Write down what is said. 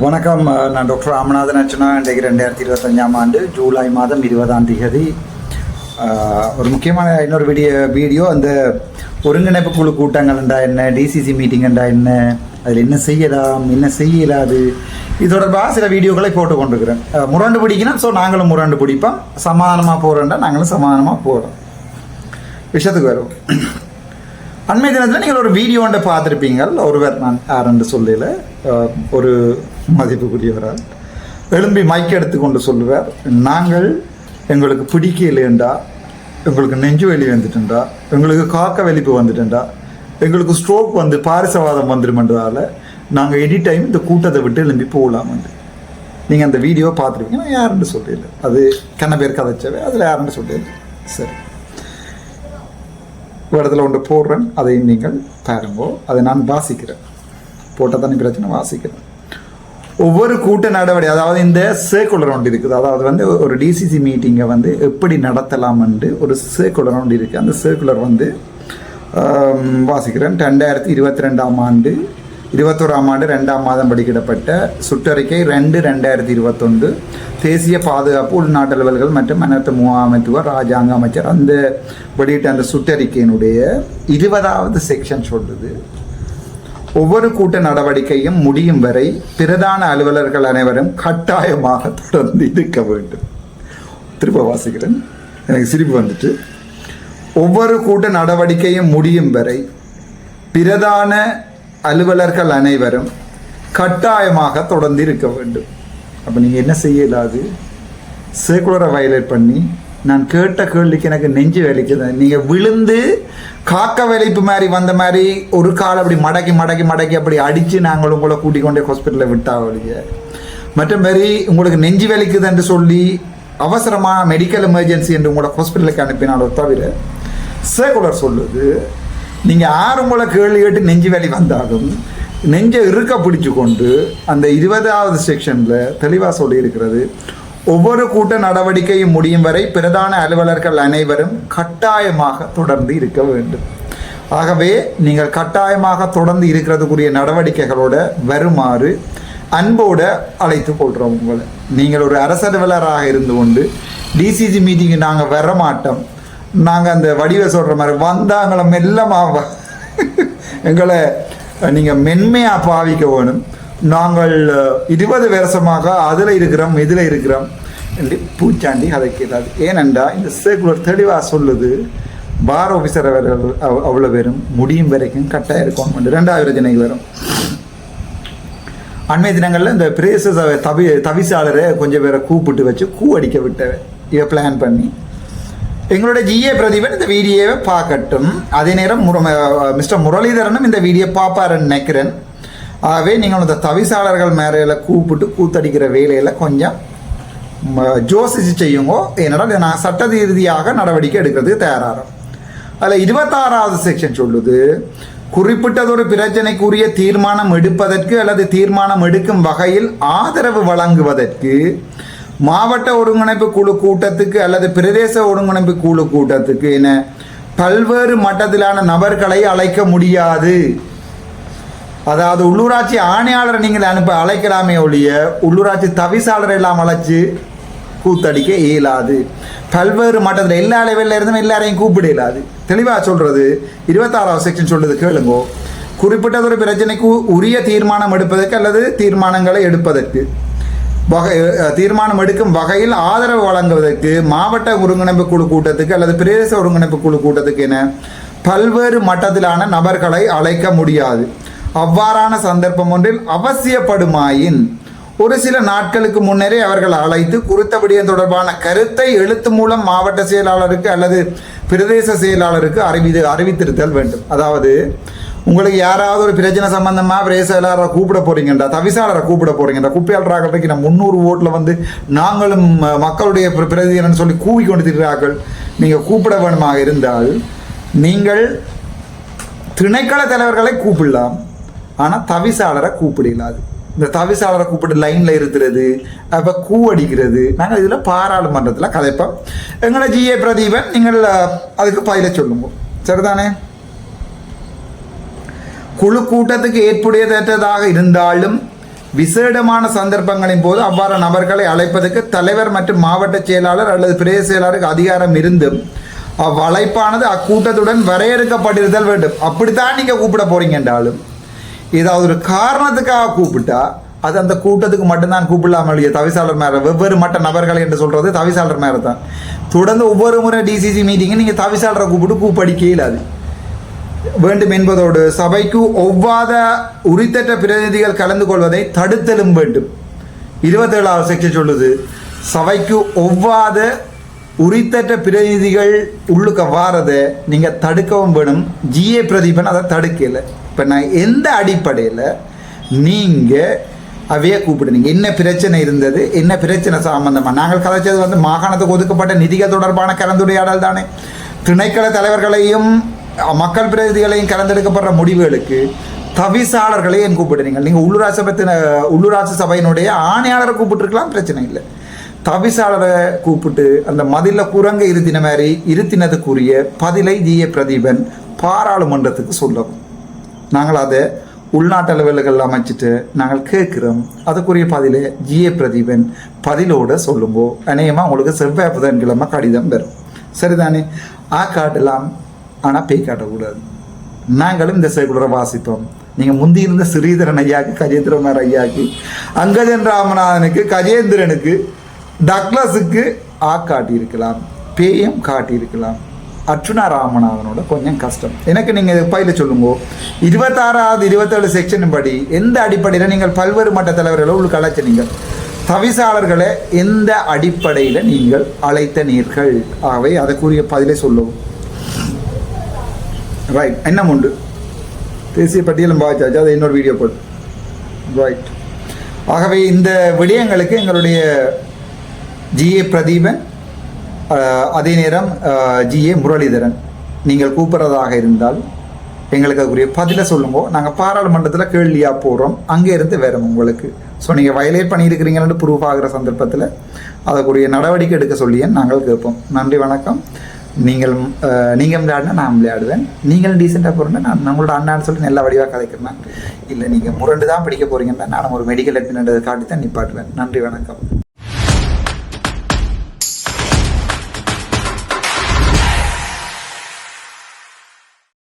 வணக்கம். நான் டாக்டர் ராமநாதன் அர்ச்சனா. இன்றைக்கு 2025 ஆண்டு ஜூலை மாதம் 20ஆம் தேதி ஒரு முக்கியமான இன்னொரு வீடியோ அந்த ஒருங்கிணைப்பு குழு கூட்டங்கள் என்றா என்ன, டிசிசி மீட்டிங் என்றா என்ன, அதில் என்ன செய்யலாம் என்ன செய்யலாது, இது தொடர்பாக சில வீடியோக்களை போட்டு கொண்டிருக்கிறேன். முரண்டு பிடிக்கணும். ஸோ நாங்களும் முரண்டு பிடிப்போம். சமாதானமாக போகிறோம்டா நாங்களும் சமாதானமாக போகிறோம். விஷயத்துக்கு வருவோம். அண்மை தினத்தில் நீங்கள் ஒரு வீடியோ ஒன்றை பார்த்துருப்பீங்க. ஒருவர், நான் யாரென்று சொல்லல, ஒரு மதிப்புக்குரியவரால் எழும்பி மைக் எடுத்துக்கொண்டு சொல்லுவார், நாங்கள் எங்களுக்கு பிடிக்கலையேண்டா, எங்களுக்கு நெஞ்சு வலி வந்துட்டுண்டா, எங்களுக்கு காக்க வெளிப்பு வந்துட்டுண்டா, எங்களுக்கு ஸ்ட்ரோக் வந்து பாரிசவாதம் வந்துடுமென்றதால நாங்கள் எனி டைம் இந்த கூட்டத்தை விட்டு எழும்பி போகலாம். நீங்கள் அந்த வீடியோ பார்த்துருப்பீங்க. நான் யாருன்னு சொல்லல, அது கண்ண பேர் கதைச்சவே, அதில் யாருன்னு சொல்லல. சரி, இடத்துல ஒன்று போடுறேன், அதையும் நீங்கள் பாருங்கோ. அதை நான் வாசிக்கிறேன், போட்டால் தனி பிரச்சனை வாசிக்கிறேன். ஒவ்வொரு கூட்ட நடவடிக்கை, அதாவது இந்த சர்க்குலர் ஒன்று இருக்குது, அதாவது வந்து ஒரு டிசிசி மீட்டிங்கை வந்து எப்படி நடத்தலாம்னு ஒரு சர்க்குலர் ஒன்று இருக்குது. அந்த சர்க்குலர் வந்து வாசிக்கிறேன். 2022 ஆண்டு 21ஆம் ஆண்டு 2ஆம் மாதம் படிக்கிடப்பட்ட சுற்றறிக்கை 2/2021 தேசிய பாதுகாப்பு உள்நாட்டு அலுவல்கள் மற்றும் அனர்த்த முகாமைத்துவ ராஜாங்க அமைச்சர் அந்த வெளியிட்ட அந்த சுற்றறிக்கையினுடைய 20வது செக்ஷன் சொல்லுது, ஒவ்வொரு கூட்ட நடவடிக்கையும் முடியும் வரை பிரதான அலுவலர்கள் அனைவரும் கட்டாயமாக தொடர்ந்து இருக்க வேண்டும். திரும்ப வாசிக்கிறேன், எனக்கு சிரிப்பு வந்துட்டு. ஒவ்வொரு கூட்ட நடவடிக்கையும் முடியும் வரை பிரதான அலுவலர்கள் அனைவரும் கட்டாயமாக தொடர்ந்து இருக்க வேண்டும். அப்போ நீங்கள் என்ன செய்யலாது? சர்க்குலரை வயலேட் பண்ணி நான் கேட்ட கேள்விக்கு எனக்கு நெஞ்சு வலிக்குது. நீங்கள் விழுந்து காக்க வலிப்பு மாதிரி வந்த மாதிரி ஒரு கால் அப்படி மடக்கி மடக்கி மடக்கி அப்படி அடித்து நாங்கள் உங்களை கூட்டிக் கொண்டே ஹாஸ்பிட்டலில் விட்டாவளிய, மற்ற மாதிரி உங்களுக்கு நெஞ்சு வலிக்குது என்று சொல்லி அவசரமாக மெடிக்கல் எமர்ஜென்சி என்று உங்களை ஹாஸ்பிட்டலுக்கு அனுப்பினாலோ தவிர சர்க்குலர் சொல்லுது, நீங்கள் யார் உங்களை கேள்வி கேட்டு நெஞ்சு வலி வந்தாலும் நெஞ்சை இருக்க பிடிச்சு கொண்டு அந்த 20வது செக்ஷனில் தெளிவாக சொல்லியிருக்கிறது, ஒவ்வொரு கூட்ட நடவடிக்கையும் முடியும் வரை பிரதான அலுவலர்கள் அனைவரும் கட்டாயமாக தொடர்ந்து இருக்க வேண்டும். ஆகவே நீங்கள் கட்டாயமாக தொடர்ந்து இருக்கிறதுக்குரிய நடவடிக்கைகளோட வருமாறு அன்போடு அழைத்து கொள்கிறோம் உங்களை. நீங்கள் ஒரு அரசலுவலராக இருந்து கொண்டு டிசிசி மீட்டிங்கு நாங்கள் வர மாட்டோம், நாங்கள் அந்த வடிவை சொல்கிற மாதிரி வந்தாங்களை மெல்லமாக எங்களை நீங்கள் மென்மையாக பாவிக்க வேணும். நாங்கள் 20 வருஷமாக அதில் இருக்கிறோம் இதில் இருக்கிறோம் என்று பூச்சாண்டி கதைக்கிறாது. ஏனென்றால் இந்த சர்க்குலர் தெளிவாக சொல்லுது, பார் ஆஃபீஸர் அவர்கள் அவ்வளோ பேரும் முடியும் வரைக்கும் கட்டாயம் இருக்கும். 2வது யோஜனைக்கு வரும். அண்மை தினங்களில் இந்த பிரேச தவிசாளரை கொஞ்சம் பேரை கூப்பிட்டு வச்சு அடிக்க விட்ட இதை பிளான் பண்ணி எங்களோட ஜிஏ பிரதீபன் இந்த வீடியோவை பார்க்கட்டும். அதே நேரம் மிஸ்டர் முரளிதரனும் இந்த வீடியோ பார்ப்பாருன்னு நினைக்கிறேன். ஆகவே நீங்கள் இந்த தவிசாளர்கள் மேலே கூப்பிட்டு கூத்தடிக்கிற வேலையில் கொஞ்சம் ஜோசிச்சு செய்யுங்கோ. ஏன்னா நான் சட்ட ரீதியாக நடவடிக்கை எடுக்கிறதுக்கு தயாராகிறோம். அதில் 26வது செக்ஷன் சொல்லுது, குறிப்பிட்டதொரு பிரச்சனைக்குரிய தீர்மானம் எடுப்பதற்கு அல்லது தீர்மானம் எடுக்கும் வகையில் ஆதரவு வழங்குவதற்கு மாவட்ட ஒருங்கிணைப்பு குழு கூட்டத்துக்கு அல்லது பிரதேச ஒருங்கிணைப்பு குழு கூட்டத்துக்கு என பல்வேறு மட்டத்திலான நபர்களை அழைக்க முடியாது. அதாவது உள்ளூராட்சி ஆணையாளரை நீங்கள் அழைக்கலாமே ஒழிய உள்ளூராட்சி தவிசாளரை எல்லாம் அழைச்சி கூத்தடிக்க இயலாது. பல்வேறு மட்டத்தில் எல்லா லெவலில் இருந்தும் எல்லாரையும் கூப்பிட இயலாது. தெளிவாக சொல்கிறது 26வது செக்ஷன் சொல்லுது, கேளுங்கோ. குறிப்பிட்டதொரு பிரச்சனைக்கு உரிய தீர்மானம் எடுப்பதற்கு அல்லது தீர்மானங்களை எடுப்பதற்கு தீர்மானம் எடுக்கும் வகையில் ஆதரவு வழங்குவதற்கு மாவட்ட ஒருங்கிணைப்பு குழு கூட்டத்துக்கு அல்லது பிரதேச ஒருங்கிணைப்பு குழு கூட்டத்துக்கு என பல்வேறு மட்டத்திலான நபர்களை அழைக்க முடியாது. அவ்வாறான சந்தர்ப்பம் ஒன்றில் அவசியப்படுமாயின் ஒரு சில நாட்களுக்கு முன்னரே அவர்கள் அழைத்து குறித்த விடயம் தொடர்பான கருத்தை எழுத்து மூலம் மாவட்ட செயலாளருக்கு அல்லது பிரதேச செயலாளருக்கு அறிவித்திருத்தல் வேண்டும். அதாவது உங்களுக்கு யாராவது ஒரு பிரச்சனை சம்பந்தமாக பிரதேச செயலாளரை கூப்பிட போறீங்கன்றா, தவிசாளரை கூப்பிட போறீங்கன்றா, குப்பையாளராக நான் 300 ஓட்டில் வந்து நாங்களும் மக்களுடைய பிரதிநிதின்னு சொல்லி கூவி கொண்டு திரிகிறார்கள், நீங்கள் கூப்பிட வேணுமாக இருந்தால் நீங்கள் திணைக்கள தலைவர்களை கூப்பிடலாம், ஆனால் தவிசாளரை கூப்பிடலாது. இந்த தவிசாளரை கூப்பிட்டு லைனில் இருக்கிறது, அப்போ அடிக்கிறது, நாங்கள் இதில் பாராளுமன்றத்தில் கதைப்போம். எங்களை ஜிஏ பிரதீபன் நீங்கள் அதுக்கு பயில சொல்லுங்க, சரிதானே? குழு கூட்டத்துக்கு ஏற்புடையதற்றதாக இருந்தாலும் விசேடமான சந்தர்ப்பங்களின் போது அவ்வாறு நபர்களை அழைப்பதற்கு தலைவர் மற்றும் மாவட்ட செயலாளர் அல்லது பிரதேச செயலாளருக்கு அதிகாரம் இருந்தும் அவ்வழைப்பானது அக்கூட்டத்துடன் வரையறுக்கப்பட்டிருத்தல் வேண்டும். அப்படித்தான் நீங்கள் கூப்பிட போறீங்க என்றாலும் ஏதாவது ஒரு காரணத்துக்காக கூப்பிட்டா அது அந்த கூட்டத்துக்கு மட்டும்தான் கூப்பிடலாமல் இல்லையா? தவிசாளர் மேலே வெவ்வேறு மட்ட நபர்களை என்று சொல்கிறது தவிசாளர் மேலே தான். தொடர்ந்து ஒவ்வொரு முறை டிசிசி மீட்டிங்கை நீங்கள் தவிசாளரை கூப்பிடிக்க இயலாது. வேண்டும் என்பதோடு சபைக்கு ஒவ்வாத உரித்தற்ற பிரதிநிதிகள் கலந்து கொள்வதை தடுத்தலும் வேண்டும். 27வது செக்ஷன் சொல்லுது, சபைக்கு ஒவ்வாத உரித்தற்ற பிரதிநிதிகள் உள்ளுக்க வாரதை நீங்கள் தடுக்கவும் வேணும். ஜிஏ பிரதீபன் அதை தடுக்கலை. இப்போ நான் எந்த அடிப்படையில் நீங்கள் அவையே கூப்பிடுனீங்க? என்ன பிரச்சனை இருந்தது? என்ன பிரச்சனை சம்பந்தமாக நாங்கள் கதைச்சது மாகாணத்துக்கு ஒதுக்கப்பட்ட நிதிகள் தொடர்பான கலந்துரையாடல் தானே. திணைக்கள தலைவர்களையும் மக்கள் பிரதிநிதிகளையும் கலந்தெடுக்கப்படுற முடிவுகளுக்கு தவிசாளர்களையும் கூப்பிடுறீங்க. நீங்கள் உள்ளூராட்சி சபையினுடைய ஆணையாளரை கூப்பிட்டுருக்கலாம், பிரச்சனை இல்லை. தவிசாளரை கூப்பிட்டு அந்த மதிலில் குரங்க இருத்தின மாதிரி இருத்தினதுக்குரிய பதிலை ஜிஏ பிரதீபன் பாராளுமன்றத்துக்கு சொல்லவும் நாங்கள் அதை உள்நாட்டு அளவுகள் அமைச்சிட்டு நாங்கள் கேட்குறோம். அதுக்குரிய பதிலை ஜிஏ பிரதீபன் பதிலோடு சொல்லும்போ அநேகமாக உங்களுக்கு செவ்வாய் புதன்கிழமை கடிதம் வரும். சரிதானே? காட்டலாம், ஆனால் பேய் காட்டக்கூடாது. நாங்களும் இந்த சைக்குலரை வாசிப்போம். நீங்கள் முந்தி இருந்த ஸ்ரீதரன் ஐயாக்கு, கஜேந்திரமார் ஐயாக்கு, அங்கஜன் ராமநாதனுக்கு, கஜேந்திரனுக்கு, டக்ளஸுக்கு காட்டியிருக்கலாம், பேயும் காட்டியிருக்கலாம். அர்ச்சுனா ராமநாதனோட கொஞ்சம் கஷ்டம். எனக்கு நீங்கள் பயில சொல்லுங்க, 26வது 27 செக்ஷன் படி எந்த அடிப்படையில் நீங்கள் பல்வேறு மட்ட தலைவர்களை உங்களுக்கு அழைச்சனீங்க? தவிசாளர்களை எந்த அடிப்படையில் நீங்கள் அழைத்தனீர்கள்? ஆகவே அதற்குரிய பதிலை சொல்லவும். ரைட், என்ன உண்டு தேசிய பட்டியலும் பாய்ச்சாச்சு, அதை இன்னொரு வீடியோ போட்டு. ரைட், ஆகவே இந்த விடயங்களுக்கு எங்களுடைய ஜிஏ பிரதீபன், அதே நேரம் ஜிஏ முரளிதரன் நீங்கள் கூப்பிட்றதாக இருந்தால் எங்களுக்கு அதுக்குரிய பதிலை சொல்லுங்க. நாங்கள் பாராளுமன்றத்தில் கேள்வியாக போகிறோம், அங்கே இருந்து வேறும் உங்களுக்கு. ஸோ நீங்கள் வயலேட் பண்ணியிருக்கிறீங்கன்னு ப்ரூஃப் ஆகிற சந்தர்ப்பத்தில் அதற்குரிய நடவடிக்கை எடுக்க சொல்லியே நாங்கள் கேட்போம். நன்றி, வணக்கம். நீங்கள் விளையாடினா நான் விளையாடுவேன். நீங்கள் டீசெண்டாக போகிறேன்னா நான் நம்மளோட அண்ணான்னு சொல்லி நல்ல வடிவாக கதைக்கிறேன். இல்லை நீங்கள் முரண்டு தான் படிக்க போகிறீங்கன்னா நான் ஒரு மெடிக்கல் அட்மிட் காட்டி தான் நிப்பாட்டுவேன். நன்றி, வணக்கம்.